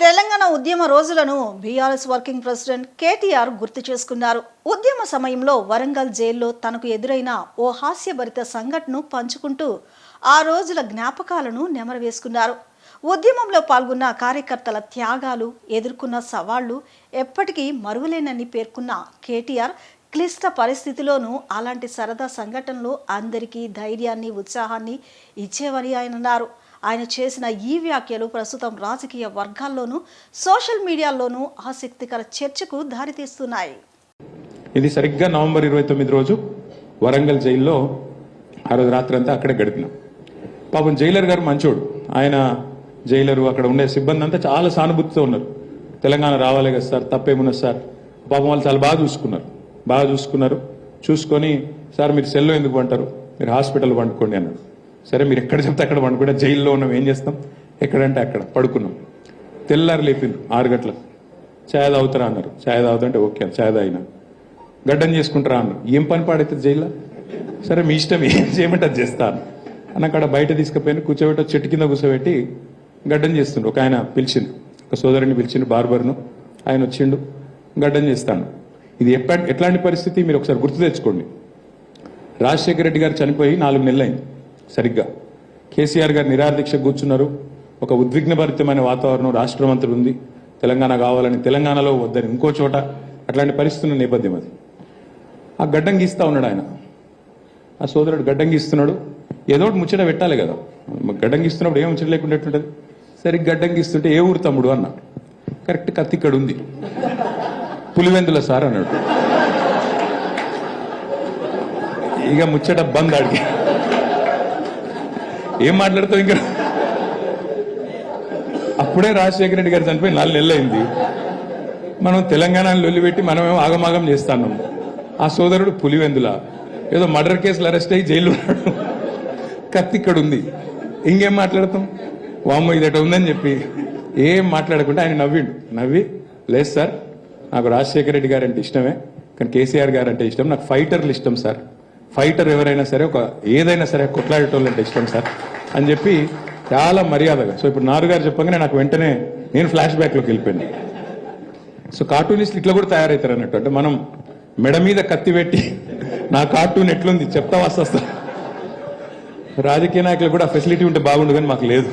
తెలంగాణ ఉద్యమ రోజులను BRS working president KTR గుర్తు చేసుకున్నారు. ఉద్యమ సమయంలో వరంగల్ జైల్లో తనకు ఎదురైన ఓ హాస్యభరిత సంఘటనను పంచుకుంటూ ఆ రోజుల జ్ఞాపకాలను నెమరవేసుకున్నారు. ఉద్యమంలో పాల్గొన్న కార్యకర్తల త్యాగాలు, ఎదుర్కొన్న సవాళ్లు ఎప్పటికీ మరువలేనని పేర్కొన్న కేటీఆర్ క్లిష్ట పరిస్థితిలోనూ అలాంటి సరదా సంఘటనలు అందరికీ ధైర్యాన్ని, ఉత్సాహాన్ని ఇచ్చేవని ఆయన అన్నారు. ఆయన చేసిన ఈ వ్యాఖ్యలు ప్రస్తుతం రాజకీయ వర్గాల్లోనూ సోషల్ మీడియాలోనూ ఆసక్తికర చర్చకు దారితీస్తున్నాయి. ఇది సరిగ్గా నవంబర్ 29 రోజు వరంగల్ జైల్లో ఆ రోజు రాత్రి అంతా అక్కడే గడిపినాం. పాపం జైలర్ గారు మంచోడు. ఆయన జైలరు, అక్కడ ఉండే సిబ్బంది అంతా చాలా సానుభూతితో ఉన్నారు. తెలంగాణ రావాలి కదా సార్, తప్పేమున్నది సార్. పాపం వాళ్ళు చాలా బాగా చూసుకున్నారు. చూసుకొని సార్ మీరు సెల్లో ఎందుకు పంటారు, మీరు హాస్పిటల్ పండుకోండి అన్నాడు. సరే మీరు ఎక్కడ చెప్తే అక్కడ పండుకుంటే, జైల్లో ఉన్నాం ఏం చేస్తాం, ఎక్కడంటే అక్కడ పడుకున్నాం. తెల్లారు లేపిండ్రు 6 గంటలకు. ఛాయ్ తాగుతారా అన్నారు. ఛాయ్ తాగుతుంటే ఓకే ఛాయ్ తాగినా. గడ్డం చేసుకుంటారా అన్నారు. ఏం పని పాడైతుంది జైల్లో, సరే మీ ఇష్టం ఏం చేయమంటే అది చేస్తాను అన్న. అక్కడ బయట తీసుకుపోయిన కూర్చోబెట్టి చెట్టు కింద కూర్చోబెట్టి గడ్డం చేస్తుండ్రు. ఒక ఆయన పిలిచిండు, ఒక సోదరుని పిలిచిండు, బార్బర్ను. ఆయన వచ్చిండు, గడ్డం చేస్తాను. ఇది ఎట్లాంటి పరిస్థితి మీరు ఒకసారి గుర్తు తెచ్చుకోండి. రాజశేఖర రెడ్డి గారు చనిపోయి 4 నెలలైంది సరిగ్గా. కేసీఆర్ గారు నిరాదీక్ష కూర్చున్నారు. ఒక ఉద్విగ్నభరితమైన వాతావరణం రాష్ట్రం అంతా ఉంది. తెలంగాణ కావాలని, తెలంగాణలో వద్దని ఇంకో చోట, అట్లాంటి పరిస్థితున్న నేపథ్యం అది. ఆ గడ్డం గీస్తా ఉన్నాడు ఆయన. ఆ సోదరుడు గడ్డం గీస్తున్నాడు. ఏదో ఒకటి ముచ్చట పెట్టాలి కదా. గడ్డం గీస్తున్నప్పుడు ఏం ముచ్చట లేకుండా ఎట్లుంటుంది. సరే గడ్డం గీస్తుంటే ఏ ఊరు తమ్ముడు అన్నా. కరెక్ట్ కత్తి ఇక్కడ ఉంది. పులివెందుల సార్ అన్నాడు. ఇక ముచ్చట బంద్. అడిగి ఏం మాట్లాడుతావు ఇంకా. అప్పుడే రాజశేఖర రెడ్డి గారు చనిపోయి 4 నెలలైంది. మనం తెలంగాణలో లొల్లిపెట్టి మనమేమో ఆగమాగం చేస్తాను. ఆ సోదరుడు పులివెందుల ఏదో మర్డర్ కేసులు అరెస్ట్ అయ్యి జైలు ఉన్నాడు. కత్తి ఇక్కడ ఉంది. ఇంకేం మాట్లాడతాం. వామ్మో ఇదట ఉందని చెప్పి ఏం మాట్లాడకుండా ఆయన నవ్వి లేదు సార్, నాకు రాజశేఖర రెడ్డి గారు అంటే ఇష్టమే, కానీ కేసీఆర్ గారు అంటే ఇష్టం. నాకు ఫైటర్లు ఇష్టం సార్. ఫైటర్ ఎవరైనా సరే, ఏదైనా సరే కొట్లాడేటోళ్ళు అంటే ఇష్టం సార్ అని చెప్పి చాలా మర్యాదగా. సో ఇప్పుడు నారు గారు చెప్పగానే నాకు వెంటనే నేను ఫ్లాష్ బ్యాక్లోకి వెళ్ళిపోయాను. సో కార్టూనిస్ట్ ఇట్లా కూడా తయారవుతారు అన్నట్టు. అంటే మనం మెడ మీద కత్తి పెట్టి నా కార్టూన్ ఎట్లుంది చెప్తా వస్తా. రాజకీయ నాయకులు కూడా ఫెసిలిటీ ఉంటే బాగుండు, కానీ మాకు లేదు.